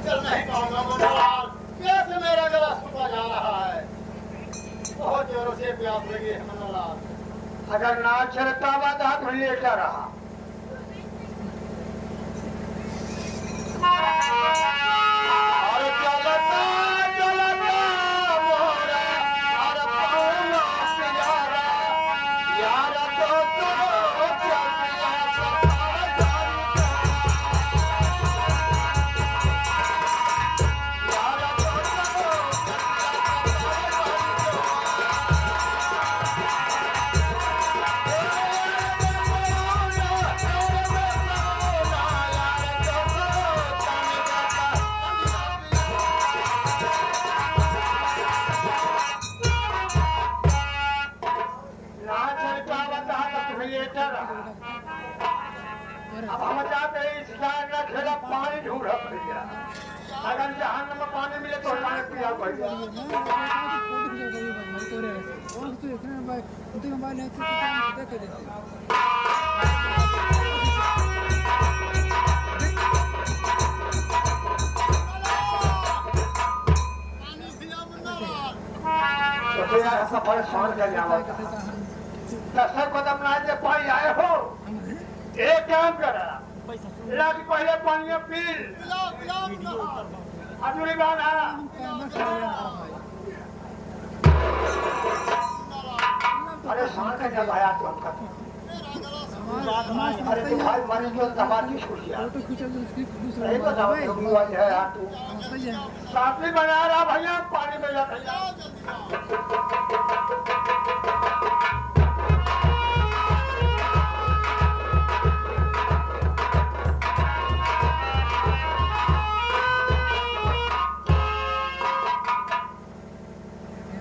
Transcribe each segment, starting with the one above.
चल नहीं पाऊंगा मुन्नालाल, कैसे मेरा गला सूखा जा रहा है। बहुत जोरों से प्यास लगी है मुन्नालाल। अगर ना चलता बात तो लेटा रहा। अरे चलता चलता मोरा हर पाऊंगा प्यारा, यार तो अब हम चाहते हैं इस गाय का खेला पानी ढूंढ भैया। अगर जहां में पानी मिले तो पानी पिया भैया। तो यार सफर शान कर जावा दशर कदम ना जे पानी आए हो एक काम करा लाख पहले पानी पी अधूरी बात आ अरे शान कर जा भाई तो हमका अरे तू भाई मारी जो तमाची छूट गया नहीं तो जाओ हुआ है यार तू साथी बना रहा भैया पानी में जा भैया।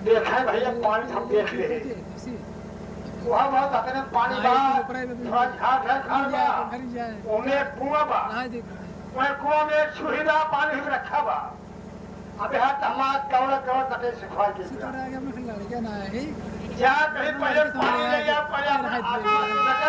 देखा है भैया पानी हम देख ले वहाँ बहुत अपने पानी का थोड़ा झाग है खाना उन्हें कुआं बा वह कुआं में सुहिदा पानी भी रखा बा अबे हाथ हमारा कौड़ा कौड़ा कटे सिखवा के जा कहीं पहले पानी ले या पहले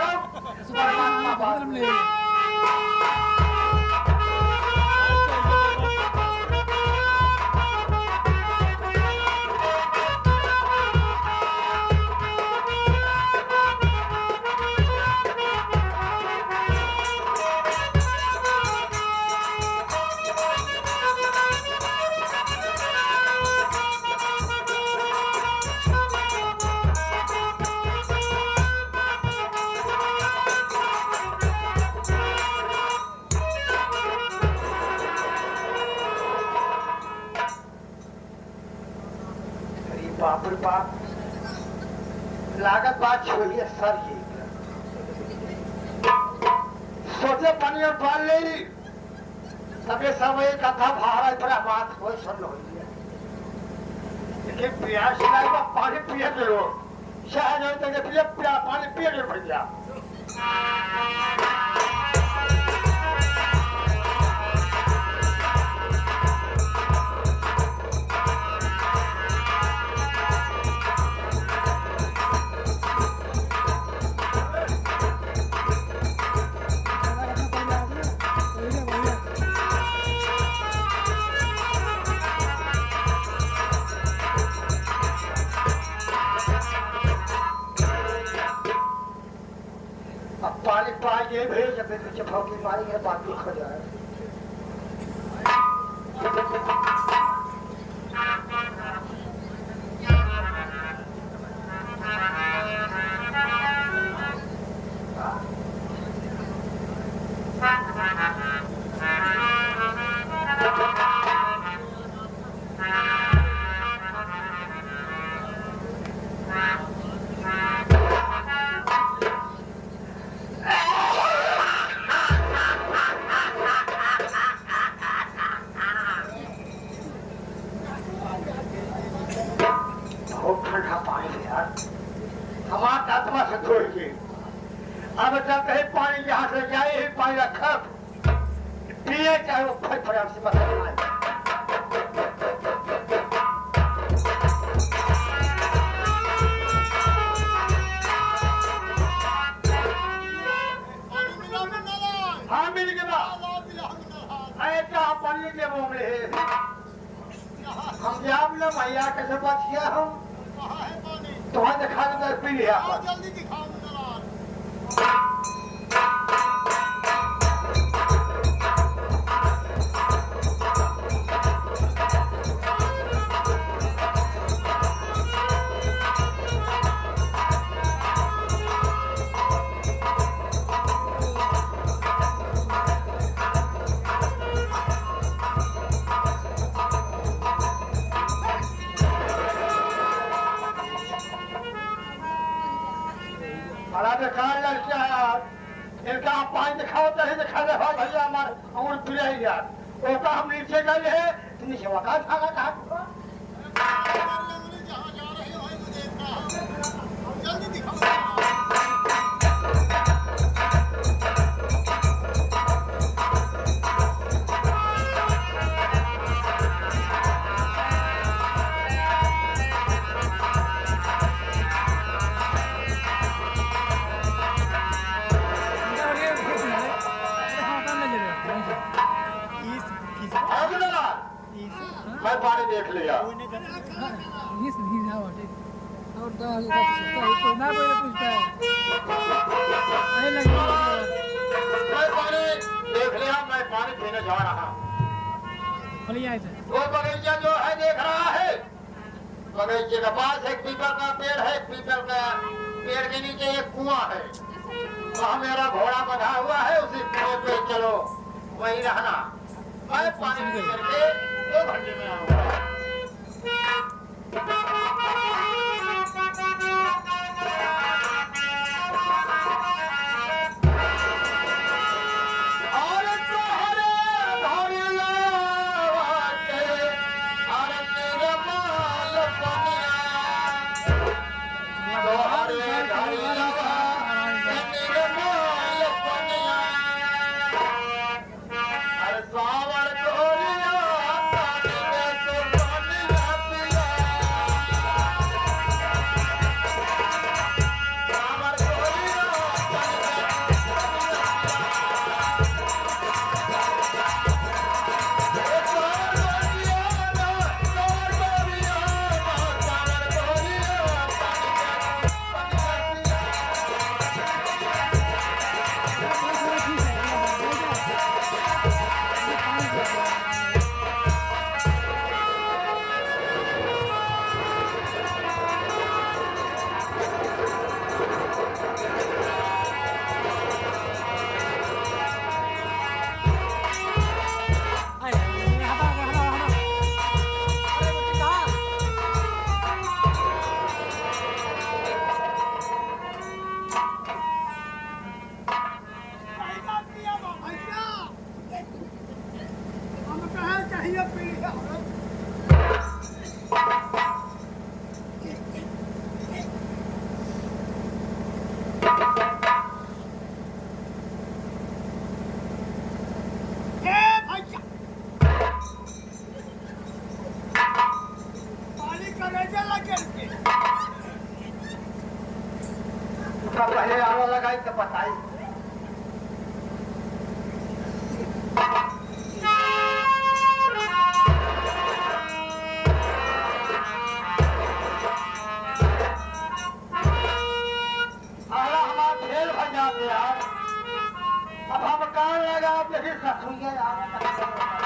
बाप रे बाप लागत बात छोड़िए सर ये सोचे पानी और डाल ले सबे सब एक कथा भाड़ा इतना बात हो सुन लो लेकिन प्यास लाएगा पानी पिए के लोग शायद नहीं तो पिए पानी पिए के भैया। पानी पाए ये भेज जब पीछे भौकी मारी है बाकी खो जाए। हमारा आत्मा से छोड़ के अब जब कहीं पानी यहाँ से जाए ही पानी रखा पिए चाहे वो फल फल से पता नहीं। हाँ मिल गया पानी के मामले हम जाम ना भैया कैसे बचिया हम कहाँ है पानी? तुम्हें दिखा दे पी लिया आओ जल्दी दिखाओ मुन्नालाल। बड़ा बेकार लड़कियां है यार इनका आप पानी दिखाओ तो ही दिखा दे हो भैया हमारे अंगूर पी रही यार ओका हम नीचे गए है तो नीचे वका भागा कहा जहाँ जा रही हो वहीं मुझे देख रहा हूँ। जल्दी दिखाओ मुन्नालाल। मैं पानी देख लिया मैं पानी देख लिया मैं पानी पीने जा रहा वो बगीचा जो है देख रहा है बगीचे के पास एक पीपल का पेड़ है पीपल का पेड़ के नीचे एक कुआं है वहाँ मेरा घोड़ा बंधा हुआ है उसी कुएं पे चलो वहीं रहना मैं पानी पी करके 2 घंटे में आऊंगा पहले आलो लगाई तो बताई हमारा खेल भर जाते यार अब हम कान लगा जैसे ससुइया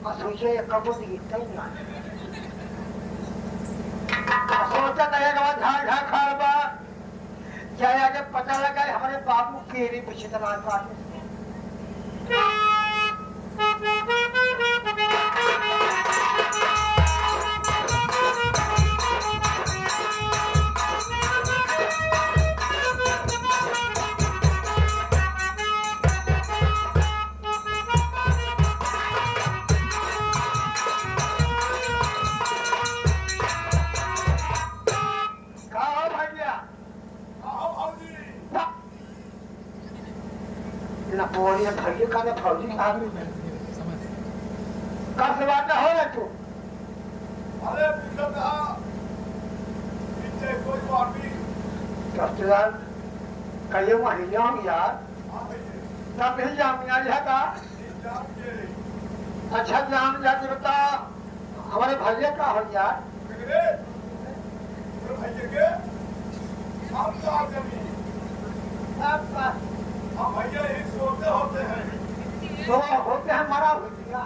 सोचे कबूत गीता ही ना सोचा नहीं कि झाड़ झाड़ खाड़ बा क्या आगे पता लगा हमारे बाबू केरी पीछे तनाज काटे बोलिए भैया का ने फौजी कब से बात हो रहा तू अरे पूछता इतने कोई बात नहीं कस्टमर कहिए महीना हम यार तब भी जाम यार का अच्छा जाम जाते बता हमारे भैया का हो यार भैया के हम तो आदमी हम भैया एक सोते होते हैं तो होते हैं मरा भैया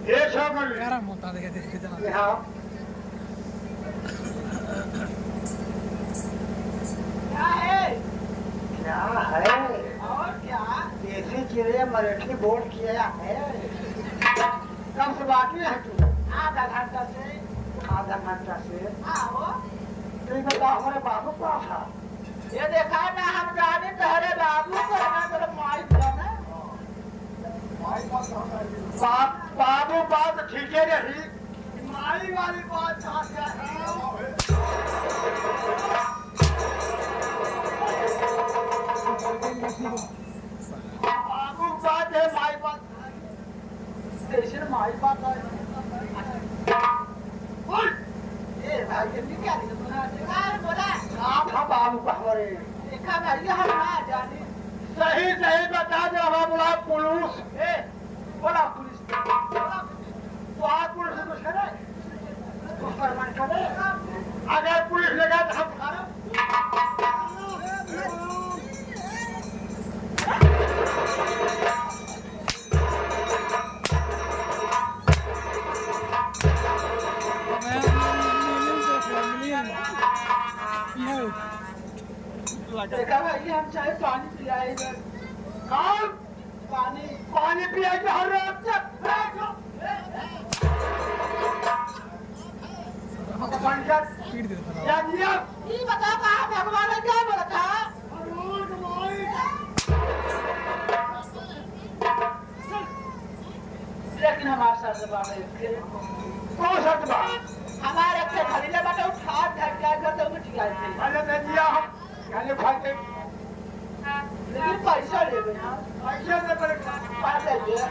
ये सब यार मोटा देखे देखे जना हाँ क्या है और क्या देसी चिड़िया मराठी बोर्ड किया है कब से बाकी है तू आधा घंटा से आओ तो बता हमारे बाबू का था ये देखा ना हम जाने तेरे बाबू को ना तेरे माई को ना बाबू बात ठीक है रही माई वाली बात कहाँ है बाबू बात है माई बात स्टेशन माई बात है ये भाई ये क्या बोला आप हम बाबू का हमारे देखा भैया हम ना जाने सही सही बता दो हमारा बोला पुलिस ए बोला पुलिस वहाँ पुलिस से कुछ करे कुछ फरमान करे अगर पुलिस लगा तो हम खाना देखा भाई हम चाहे पानी पिलाए कौन पानी पानी पिया के हर रात से पंचर पीट दे था या दिया ये बता कहा भगवान ने क्या बोला था लेकिन हमारे साथ से बात है कौन सा बात हमारे के खरीदे बाटे उठा धक्का कर तो उठ गए थे मैंने दे दिया हम खाने खाते लेकिन पैसा ले गए ना पैसे दे पर बात है ये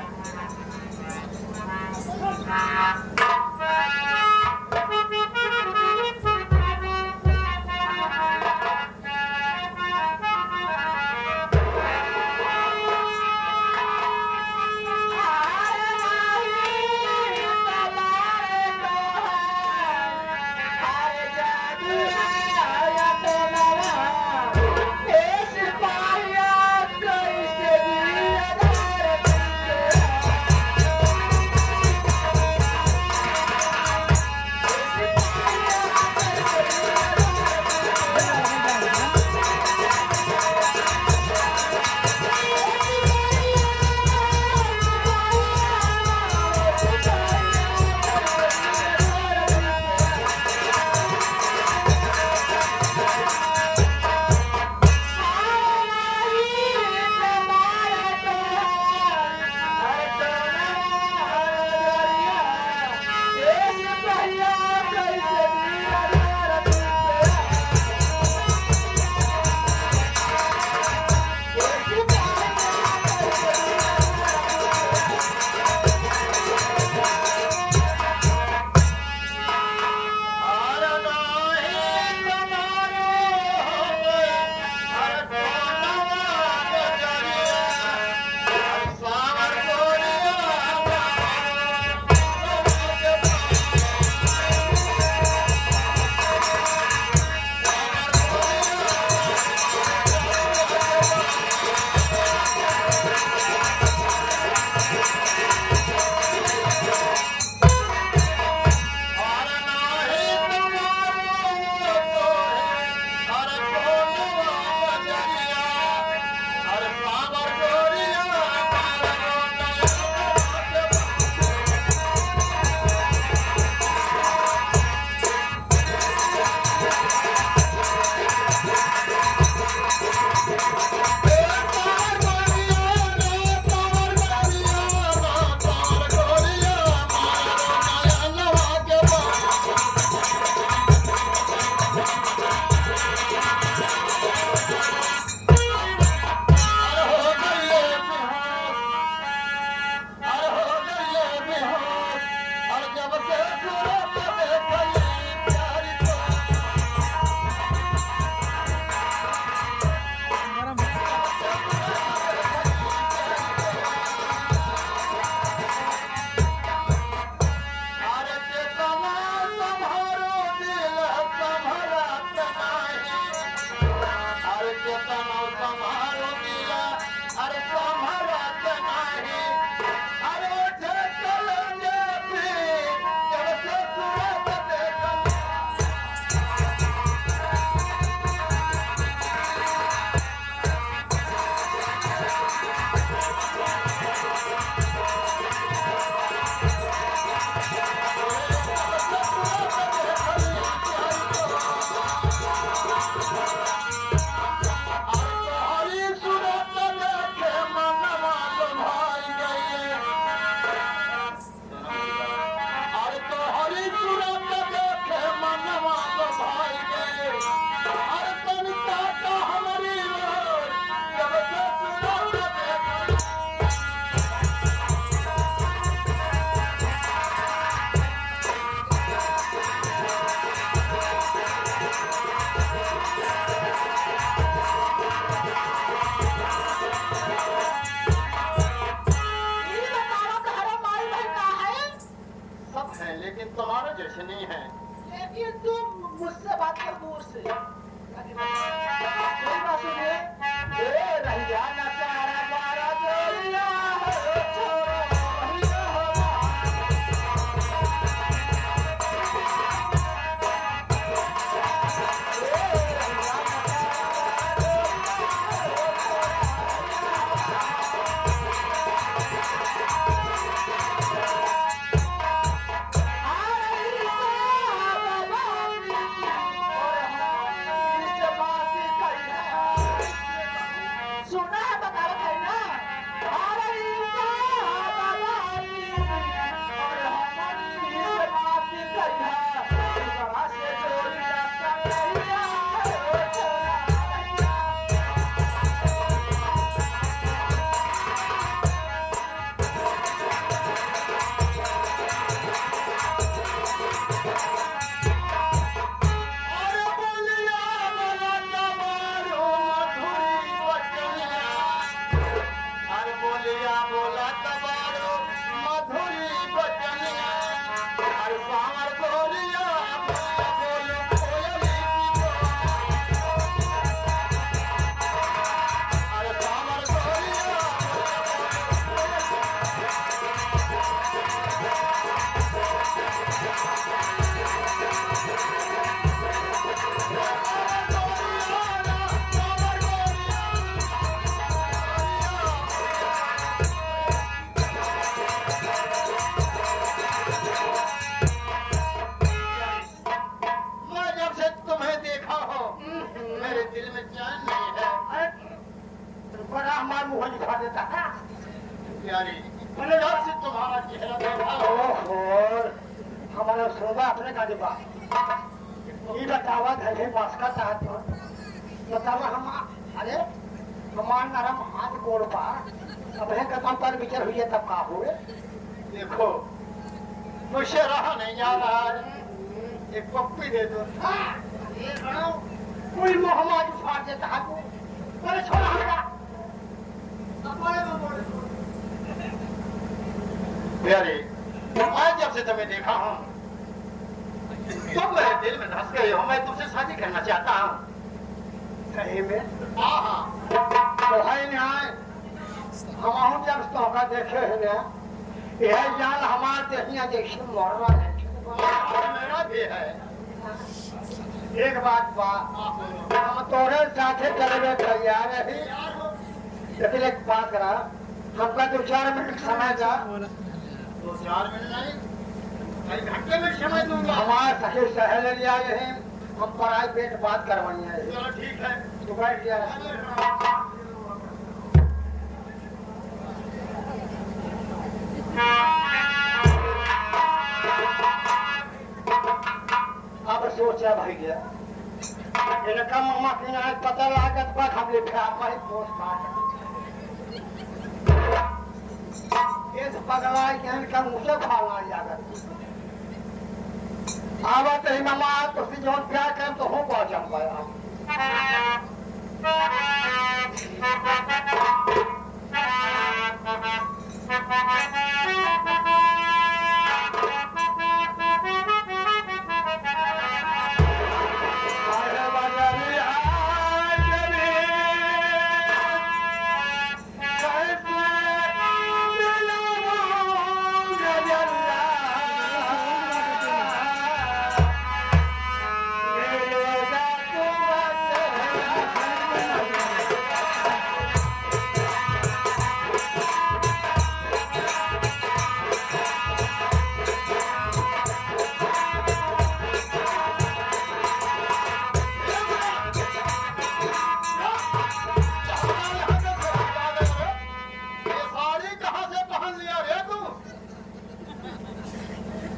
हमारा मुंह दिखा देता है। प्यारी मैंने जब से तुम्हारा चेहरा देखा ओहो हमारा सोगा अपने का डिब्बा ये बतावा घर है बस का चाहत हो बतावा हम अरे हमार नरम हाथ गोड़ पा अब है कदम पर विचार हुई तब का हुए देखो मुझसे रहा नहीं जा रहा है एक पप्पी दे दो ये बनाओ कोई मोहम्मद फाड़ देता है को पर छोड़ा हटा प्यारे मैं जब से तुम्हें देखा हूँ तुम मेरे दिल में धस गए हो मैं तुमसे शादी करना चाहता हूँ सही में हाँ हाँ तो है न्याय हम जब तोहका देखे है ना यह जान हमार देखिया देखिए मरवा है और मेरा भी है एक बात बा हम तोरे साथे चले तैयार है लेकिन एक बात करा हमका 2-4 मिनट समय जा 2-4 मिनट नहीं कई घंटे में समय दूंगा हमारे सखी सहेले लिया हैं हम प्राइवेट बात करवानी है चलो ठीक है तो बैठ गया अब सोचा भाई गया इनका मामा की ना पता लागत पर हम लिखा हमारी पोस्ट कार्ड इस पगलाई के इनका मुझे खाना जाकर आवत ही मामा तो जो प्यार कर तो हो पहुंच पाया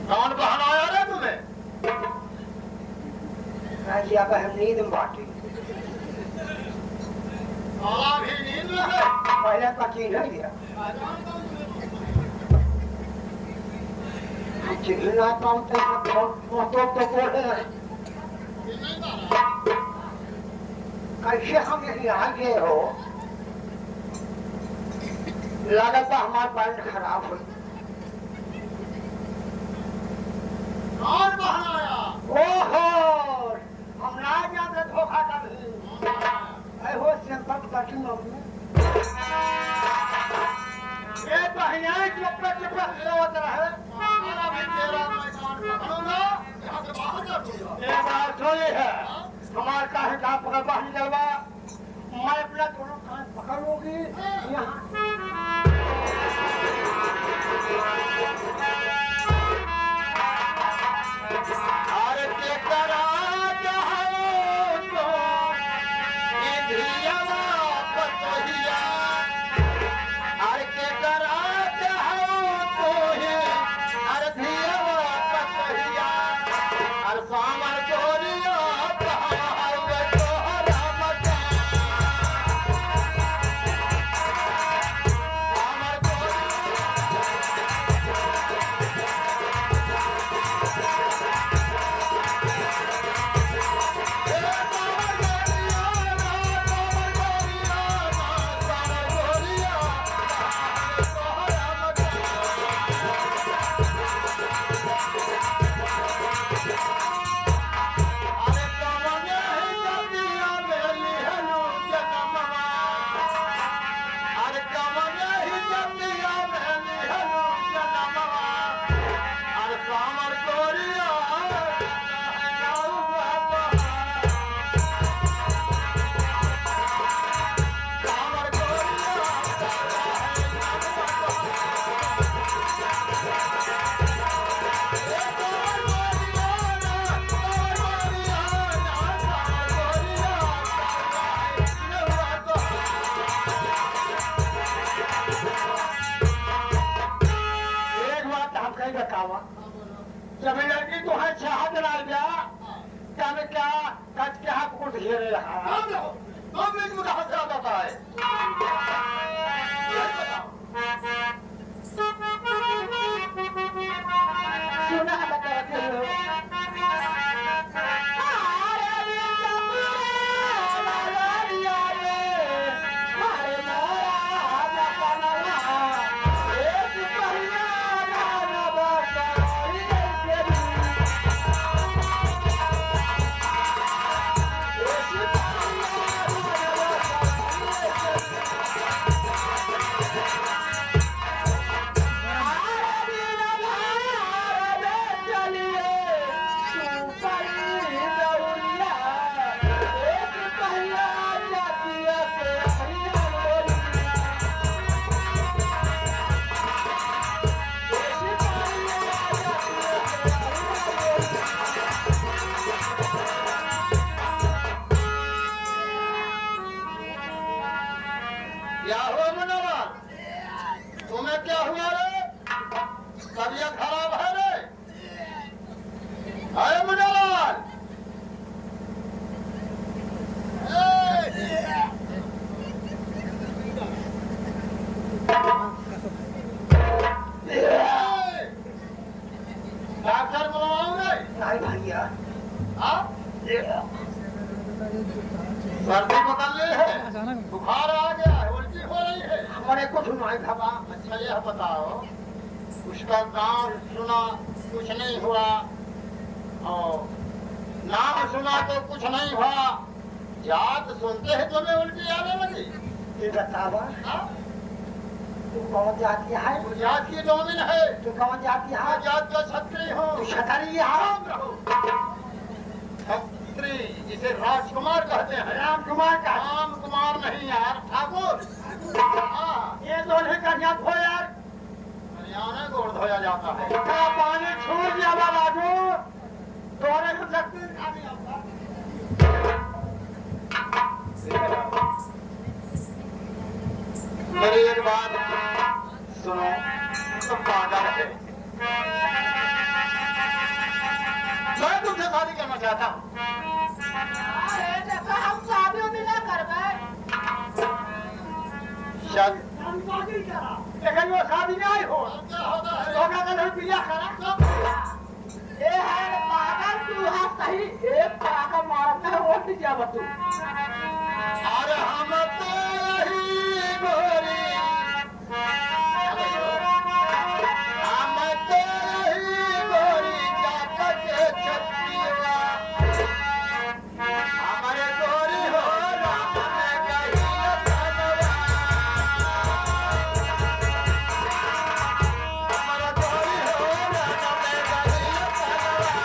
कौन बहन आया रे तुम्हें हम नींद में बाटी साला भी नींद में है पहले का चीज है गया चिल्ला पाऊँ तो बोले कैसे हम यही आ गए हो लागत हमारा पैंट खराब हुई कौन बहन आया ओहो हम ना जाते धोखा कभी हो संपर्क कठिन ये बहना चुपड़ा चुपड़ा होत रहे साला भी तेरा मैदान पकड़ूंगा यहाँ से बाहर कर दूंगा ये बात थोड़ी है हमारे काहे का पकड़ बाहर निकलवा मैं अपना दोनों कान पकड़ लूंगी यहाँ अरे के करा जहाँ तो इंद्रियवा पतोहिया अरे के करा जहाँ तो ही अरे धियवा पतोहिया अरे सामर चोरिया कहाँ है तोहरा मकान बतावा जब लड़की तो है चाहत डाल गया क्या मैं क्या कच के हाथ को घेरे रहा 2 मिनट में कहाँ से आ जाता है ये बताओ सुना बताते हो क्या हुआ मुन्नालाल तुम्हें क्या हुआ रे तबीयत खराब है रे अरे मुन्नालाल डॉक्टर बुलाओ रे नहीं भैया हाँ सर्दी पकड़ ली है अचानक बुखार आ गया है उल्टी हो रही है हमारे कुछ नहीं खबा अच्छा यह बताओ उसका नाम सुना कुछ नहीं हुआ और नाम सुना तो कुछ नहीं हुआ जात सुनते हैं तुम्हें उल्टी आने लगी ये बतावा हाँ? तू कौन जाती है तू जात की डोमिन है तू कौन जाती है मैं जात का छत्री हूँ तू छतरी है राम रहो छत्री जिसे राजकुमार कहते हैं राम कुमार का राम कुमार नहीं यार ठाकुर हाँ ये दोनों का ज्ञात हो यार हरियाणा गोड़ धोया जाता है का पानी छोड़ दिया बाबू दोनों को शक्ति खा दिया मेरी एक बात सुनो तुम पागल है मैं तुमसे शादी करना चाहता हूँ अरे देखो हम शादी भी ना करवाए शादी लेकिन वो शादी नहीं हो क्या होता है होगा तो नहीं पिया करा ए है पागल तू है सही एक पागल मारता है वो नहीं जा बतू अरे हम तो यही गोरी हम तो यही गोरी जाकर के छत्तीला हमारे गोरी हो राम ने कही तलवा हमारे गोरी हो राम ने कही तलवा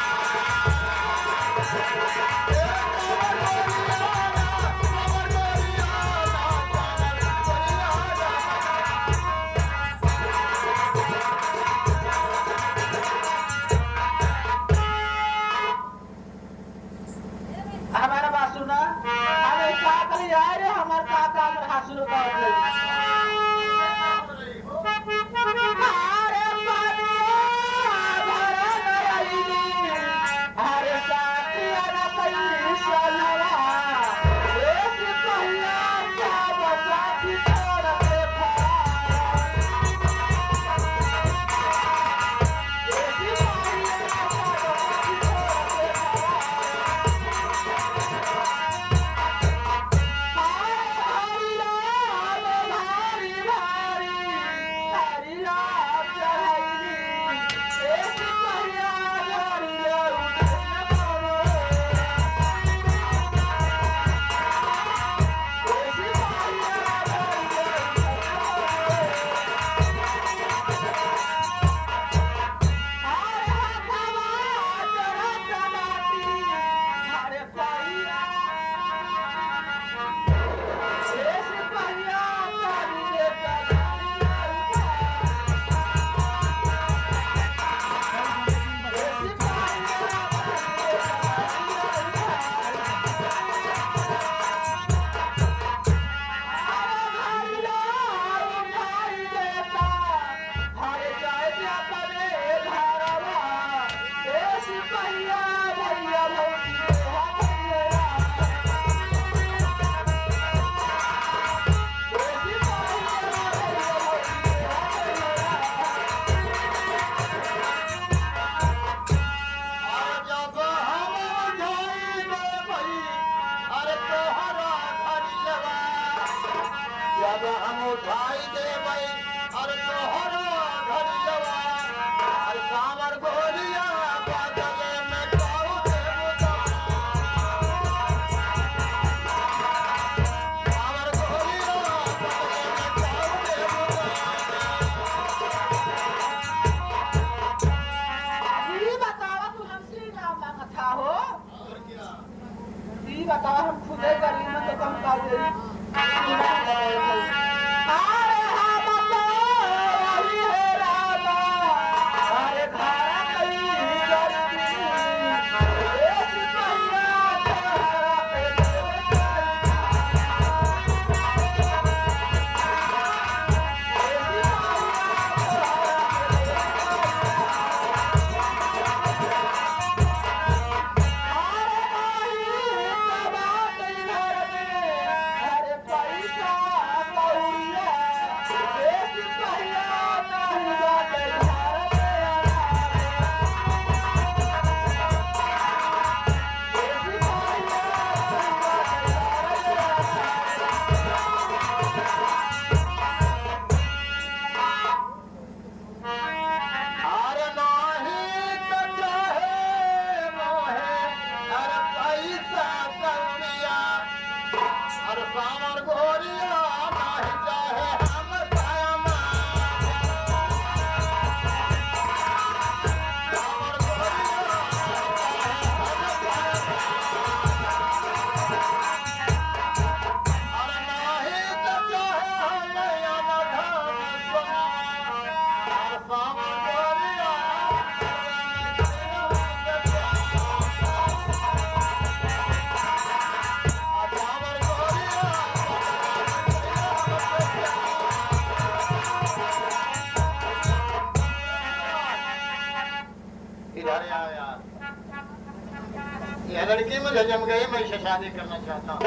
यह लड़की मुझे जम गई, मैं इसे शादी करना चाहता हूँ।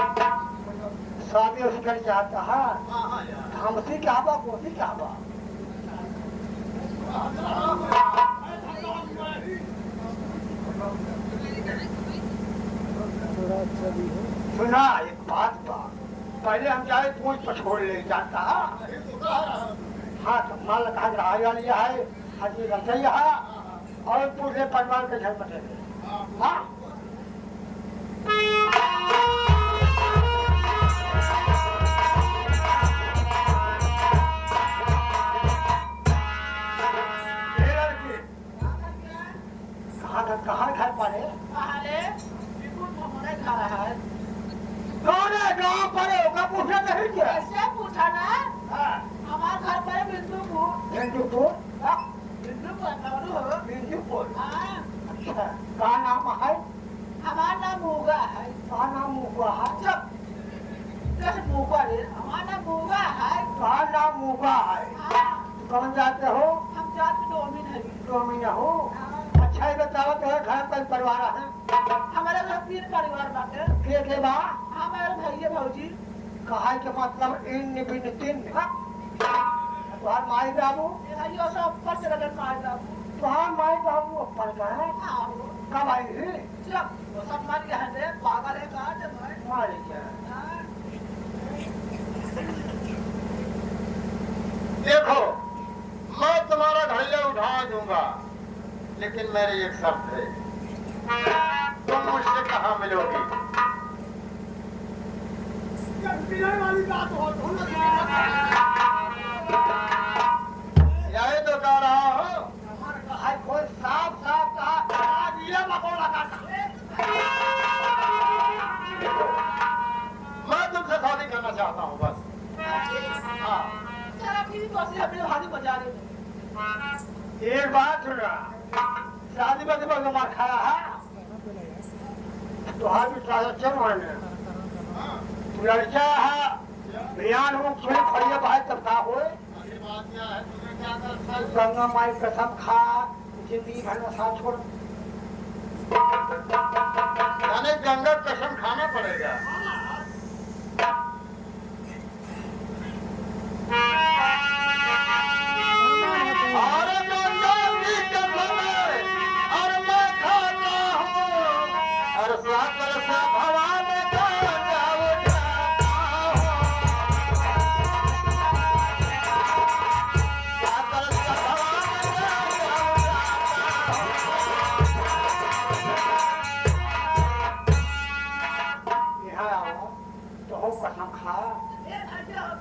शादी उससे कर चाहता है हाँ यार, हमसे क्या बा कोसी क्या बा सुना एक बात बा पहले हम जाए पूछ पछोड़ ले जाता हाँ तो मान लगा रहा वाली है हाजी रचैया है और पूरे परिवार के घर बटे हाँ कहाँ घर पर है अरे बिल्कुल हमारे घर है कौन है गाँव पर होगा पूछा नहीं क्या कैसे पूछा ना हाँ हमारे घर पर बिंदुपुर हिंदुपुर बिंदुपुर हिंदुपुर हाँ अच्छा का नाम है हमारा नाम मूगा है का नाम हुआ है जब कैसे मूगा रे हमारा नाम मूगा है का नाम मुगा है हाँ कौन जाते हो हम जाति डोमिन है दो महीना हो अच्छा ही बताओ तो घर पर परिवार है हमारे घर 3 परिवार बाटे के बा हमारे भैया भौजी कहा के मतलब इन बिन तीन तुम्हार माई बाबू भैया सब ऊपर चले गए मार बाबू तुम्हार माई बाबू ऊपर गए हाँ कब आई थी जब वो सब मर गए हैं पागल है कहा जब है मार गया देखो मैं तुम्हारा घड़िया उठा दूंगा, लेकिन मेरी एक शर्त है, तुम मुझसे कहाँ मिलोगी? यही तो कह रहा हूँ। कोई साफ साफ कहा नीला मकोड़ा काटा मैं तुमसे शादी करना चाहता हूँ बस। हाँ चलो ठीक है से अपने हाथी बजा रहे एक बात सुना शादी में तो मार खाया है तो हाथ भी सारा चल मारने लड़का है बयान हो थोड़ी फड़िया भाई तब का हो ये बात क्या है, तुम्हें क्या करता है? गंगा माई कसम खा जिंदगी भर में साथ छोड़ यानी गंगा कसम खाना पड़ेगा। और गंगा की कसम है, और मैं खाता हूँ, और सागर से भवान का जाओ जाता हूँ। सागर से भवान का जाओ जाता हूँ। यहाँ आओ तो हो कसम खा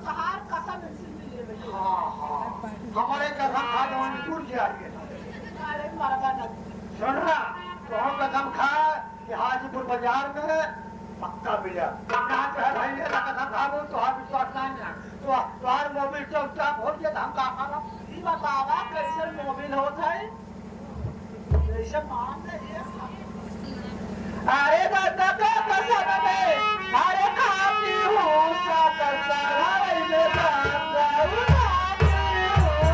पहाड़ कसम इसलिए ले हाँ हाँ हमारे कसम खा जवानी दूर से आ गए अरे मारा ना सुनना तो हम कसम खा कि हाजीपुर बाजार में पक्का मिला यहाँ जो है भाई ये कसम खा लो तो आप विश्वास नहीं है तो तुम्हारे मोबाइल चौक हो गया हम कहा खा ये बतावा कैसे मोबिल होता है कैसे मान रहे अरे दादा का कसम में अरे खाती हूँ क्या करता है ये दादा खाती हूँ क्या करता है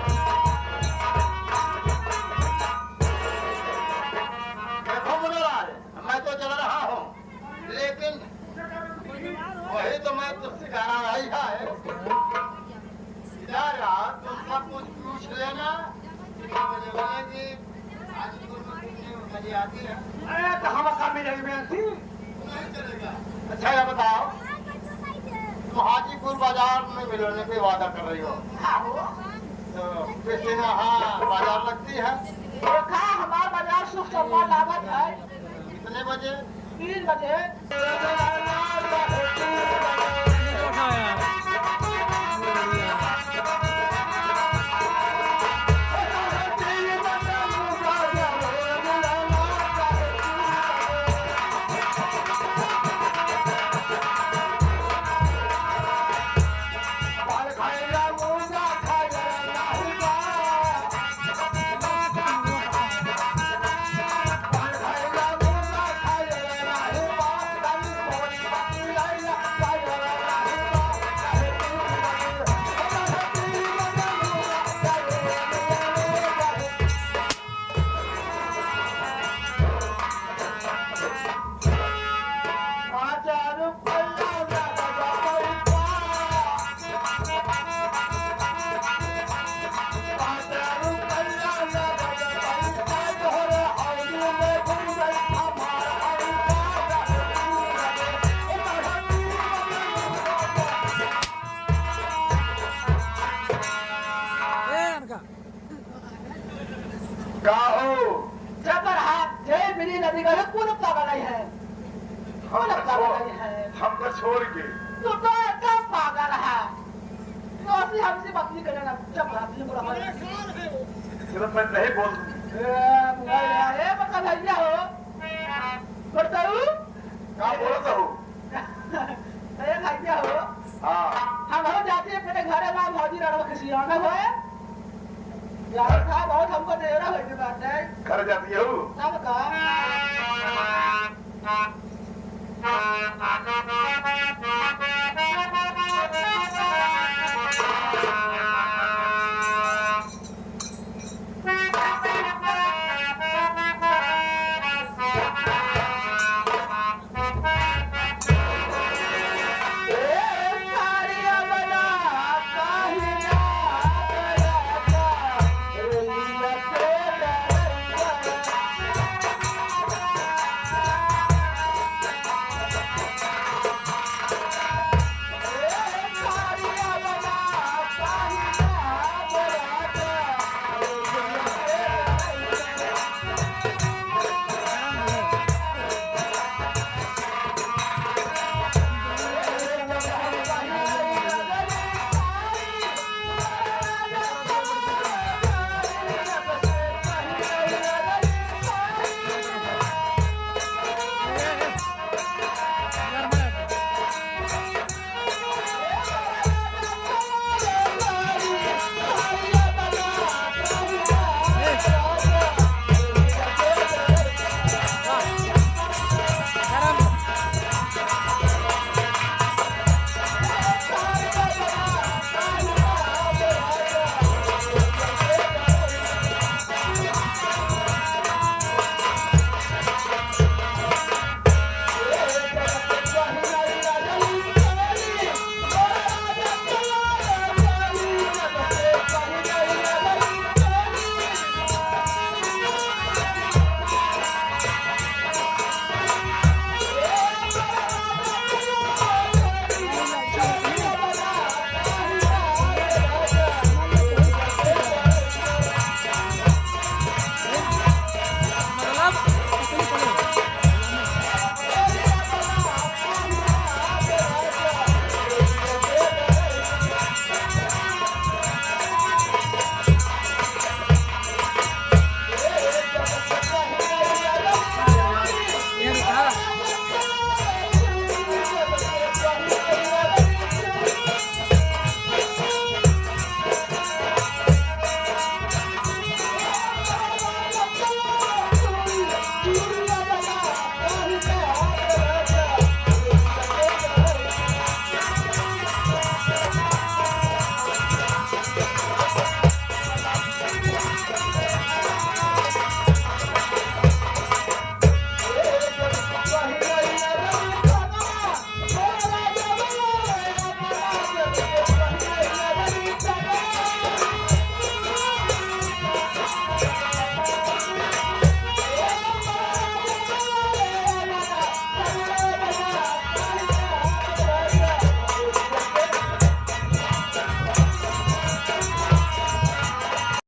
ये देखो मुनराज, मैं तो चल रहा हूँ, लेकिन वही तो मैं तुझसे कहना रही है। इधर आ, तुम सब कुछ पूछ लेना, कितने बजे बनेगी, हाजीपुर में कितने बजे आती है, अरे तो हम कहा मिलेगी बेनती नहीं चलेगा। अच्छा ये बताओ, तुम हाजीपुर बाजार में मिलने के वादा कर रही हो, तो किस दिन यहाँ बाजार लगती है? देखा हमारा बाजार सुख सम्मान लागत है कितने बजे? 3 बजे मेरी नदी का पूरा पागल है पूरा पागल है हमको छोड़ के तू तो एकदम पागल है तो असली हमसे बात नहीं करना जब रात में बुरा है जब मैं नहीं बोल ए पक्का भैया हो बताओ क्या बोलता हूँ अरे भैया हो हाँ हम हो जाते हैं अपने घर में भौजी रड़वा खिसियाना है यार था बहुत हमको देवरा हो के बात है घर जाती हूँ तब का